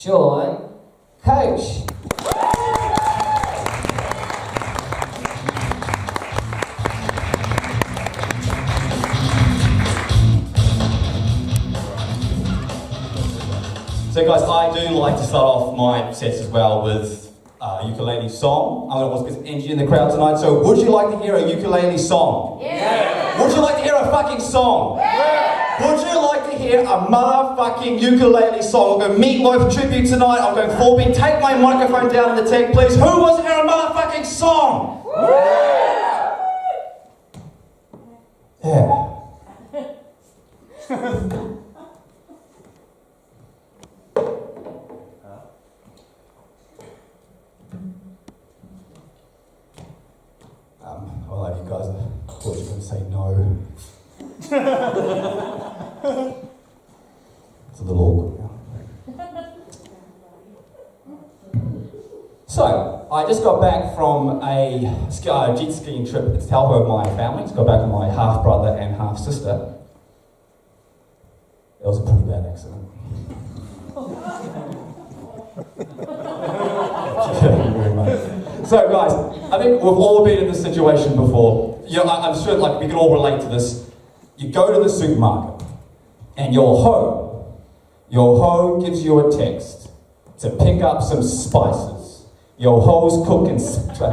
Joy Coach. So guys, I do like to start off my sets as well with a ukulele song. I'm going to also get some energy in the crowd tonight. So would you like to hear a ukulele song? Yeah. Would you like to hear a fucking song? Yeah. Would you like to hear a motherfucking ukulele song? I'm going Meatloaf tribute tonight. I'm going 4-beat. Take my microphone down in the tech, please. Who wants to hear a motherfucking song? Yeah. I love you guys. I thought you were going to say no. It's a little awkward now. So, I just got back from a jet skiing trip at Taupo with my family. Just got back with my half brother and half sister. It was a pretty bad accident. Thank you very much. So guys, I think we've all been in this situation before. You know, I'm sure like we can all relate to this. You go to the supermarket and your hoe gives you a text to pick up some spices. Your hoe's cooking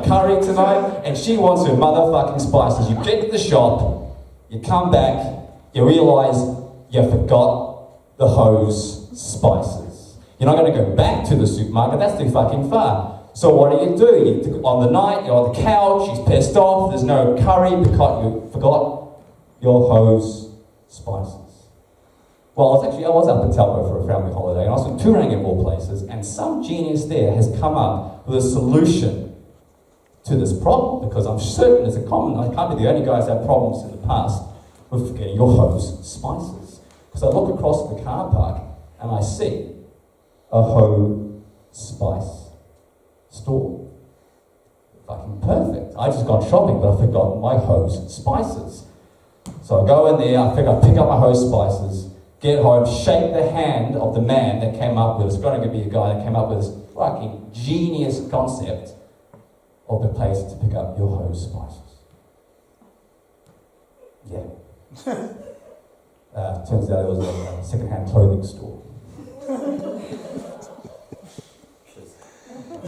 curry tonight and she wants her motherfucking spices. You get to the shop, you come back, you realise you forgot the hoe's spices. You're not going to go back to the supermarket, that's too fucking far. So what do? On the night, you're on the couch, she's pissed off, there's no curry because you forgot your hoe's spices. Well, I was up in Taupo for a family holiday, and I was in Turangi of all places, and some genius there has come up with a solution to this problem, because I'm certain it's a common, I can't be the only guy who's had problems in the past with forgetting your hoe's spices. Because I look across the car park, and I see a hoe spice store. Fucking perfect. I just gone shopping, but I forgot my hoe's spices. So I go in there, I pick up my hoe's spices, get home, shake the hand of the man that came up with, it's going to be a guy that came up with this fucking genius concept of the place to pick up your hoe's spices. Yeah. Turns out it was a second-hand clothing store.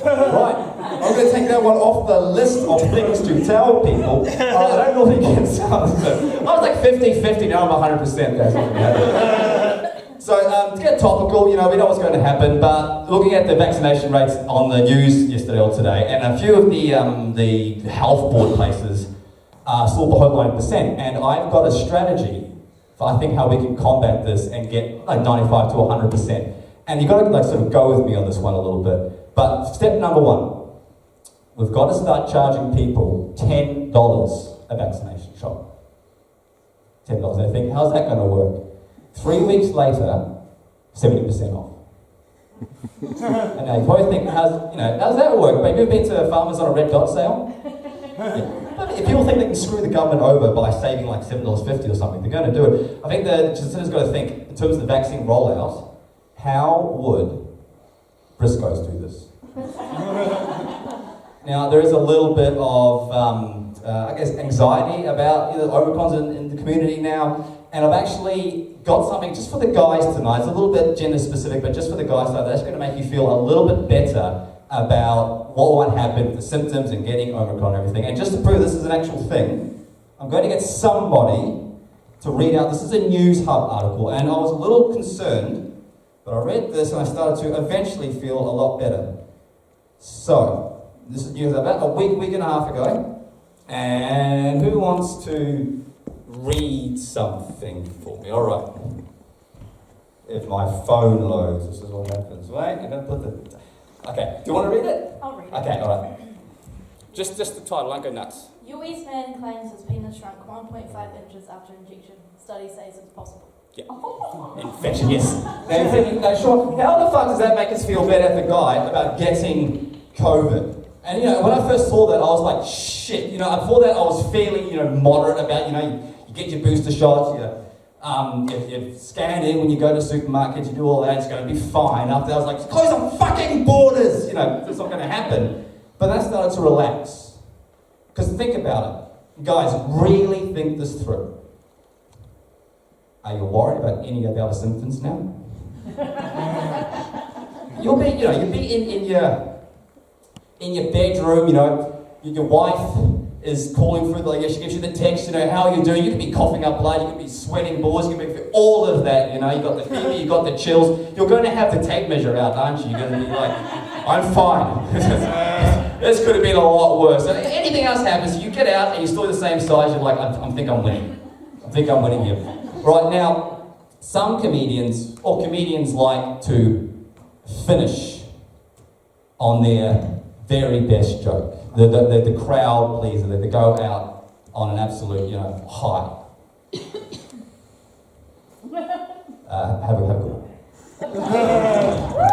Right, I'm going to take that one off the list of things to tell people. I don't normally get sounds good. I was like 50-50, now I'm 100%. That's so to get topical, you know, we know what's going to happen, but looking at the vaccination rates on the news yesterday or today, and a few of the health board places are still below 9%, and I've got a strategy for I think how we can combat this and get like 95 to 100%. And you've got to like sort of go with me on this one a little bit. But step number one, we've got to start charging people $10 a vaccination shot. $10. They think, how's that going to work? 3 weeks later, 70% off. And now you probably think, how's that work? Have you ever been to Farmers on a Red Dot sale? Yeah. If people think they can screw the government over by saving like $7.50 or something, they're going to do it. I think the citizens got to think, in terms of the vaccine rollout, how would Briscoes do this? Now, there is a little bit of, I guess, anxiety about Omicron's in the community now, and I've actually got something just for the guys tonight. It's a little bit gender specific, but just for the guys tonight, that's going to make you feel a little bit better about what might happen with the symptoms and getting Omicron and everything. And just to prove this is an actual thing, I'm going to get somebody to read out, this is a News Hub article, and I was a little concerned, but I read this and I started to eventually feel a lot better. So, this is news about a week and a half ago. And who wants to read something for me? All right. If my phone loads, this is what happens. Wait, I'm going to put the... Okay, do you want to read it? I'll read it. Okay, all right. Just the title, don't go nuts. US man claims his penis shrunk 1.5 inches after injection. Study says it's possible. Yeah. Infection, yes. Now you're thinking, Sean, how the fuck does that make us feel better as a guy about getting COVID? And when I first saw that, I was like, shit. Before that I was fairly, moderate about, you get your booster shots, You scan in when you go to supermarkets, you do all that, it's going to be fine. After I was like, close the fucking borders! You know, it's not going to happen. But then I started to relax. Because think about it. Guys, really think this through. Are you worried about any of our symptoms now? You'll be in your bedroom, you know, your wife is calling through, she gives you the text, you know, how are you doing? You could be coughing up blood, you could be sweating balls, you could be all of that, you know, you got the fever, you got the chills. You're going to have the tape measure out, aren't you? You're going to be like, I'm fine. This could have been a lot worse. So anything else happens, you get out and you're still the same size, you're like, I think I'm winning. I think I'm winning here. Right now, some comedians like to finish on their very best joke. The crowd pleaser, they go out on an absolute, you know, high. Have a good one.